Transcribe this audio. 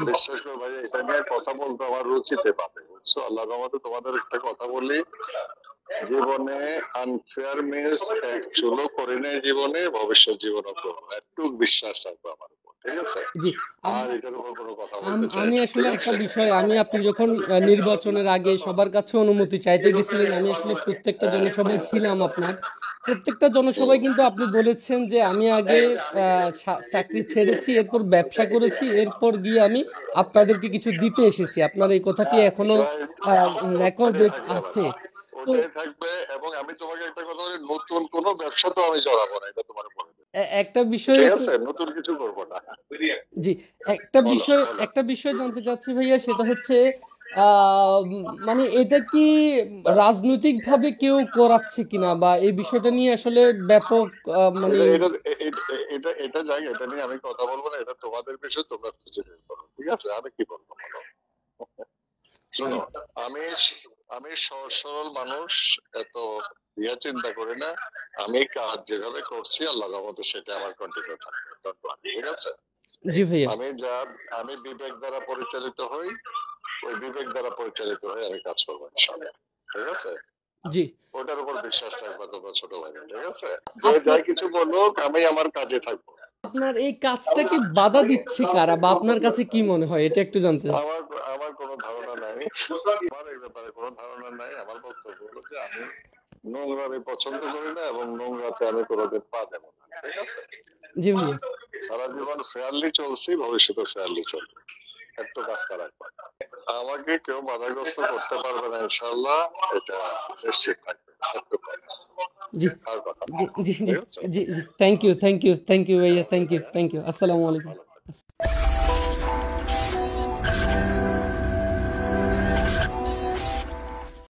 বিশ্বাস করো ভাই, এটা নিয়ে কথা বলতে আমার রুচিতে পাবে, বুঝছো? আল্লাহর রহমতে তোমাদের একটা কথা বলি, জীবনে আনফেয়ার মিনস এক চুলো করি নাই জীবনে, ভবিষ্যৎ জীবনও করবো না, একটু বিশ্বাস রাখবো আমার উপর, ঠিক আছে? জি। আর এটার উপর কোনো কথা বলতে চাই আমি না, আসলে ঠিক একটা আছে? বিষয়, আপনি যখন নির্বাচনের আগে সবার কাছে অনুমতি চাইতে গেছিলেন, আমি আসলে প্রত্যেকটা জনসভায় ছিলাম আপনার। প্রত্যেকটা জনসভায় কিন্তু আপনি বলেছেন যে আমি আগে চাকরি ছেড়েছি, এরপর ব্যবসা করেছি, এরপর গিয়ে আমি আপনাদেরকে কিছু দিতে এসেছি। আপনার এই কথাটি এখনো ওটাই রেকর্ডেড থাকবে আমার, আছে। তো ওটাই থাকবে। এবং আমি তোমাকে একটা কথা বলি, নতুন কোনো ব্যবসা তো আমি জড়াবো না, এটা তোমার বলে দেবো, একটা বিষয় ঠিক একটু, আছে? নতুন কিছু করবো না। জি, বলো বলো। একটা বিষয় জানতে চাচ্ছি ভাইয়া, সেটা হচ্ছে আহ, মানে এটা কি রাজনৈতিকভাবে কেউ করাচ্ছে কিনা, বা এই বিষয়টা নিয়ে আসলে ব্যাপক মানে এটা এটা এটা এটা যাই, এটা নিয়ে আমি কথা বলবো না, এটা তোমাদের বিষয়, তোমরা খুঁজে বের করো, ঠিক আছে? আমি কি বলবো বলো। শোনো, এই- আমি আমি সহজ সরল মানুষ, এত ইয়া চিন্তা করি না। আমি কাজ যেভাবে করছি আল্লাহর রহমতে সেটা আমার কন্টিনিউ থাকবে, Don't worry, ঠিক আছে? জি ভাইয়া। আমি যা, আমি বিবেক দ্বারা পরিচালিত হই, ওই বিবেক দ্বারা পরিচালিত হয়ে আমি কাজ করবো ইনশাআল্লাহ, ঠিক আছে? জি। ওটার উপর বিশ্বাস রাখবা তোমরা ছোট ভাই, ঠিক আছে? যে আপনার যাই কিছু বলুক, আমি আমার কাজে থাকবো। আপনার এই কাজটাকে বাধা দিচ্ছে কারা, বা আপনার কাছে কি মনে হয়, এটা একটু জানতে চাচ্ছি। আমার আমার কোনো ধারণা নাই, আমার এই ব্যাপারে কোনো ধারণা নাই। আমার বক্তব্য হলো যে আমি নোংরা আমি পছন্দ করি না, এবং নোংরাতে আমি কোনোদিন পা দেবো না, ঠিক আছে? জি ভাইয়া। সারা জীবন ফেয়ারলি চলছি, ভবিষ্যতে ফেয়ারলি চলবে, একটু রাস্তা রাখবো। আমাকে কেউ বাধাগ্রস্ত করতে পারবে না ইনশাআল্লাহ, এটা নিশ্চিত থাকবে, একটু জি আর কথা না, জি জি জি ঠিক আছে? জি জি, thank you, thank you, thank you ভাইয়া, থ্যাংক ইউ, থ্যাংক ইউ। আসসালামু ভালো আলাইকুম। থাকবে।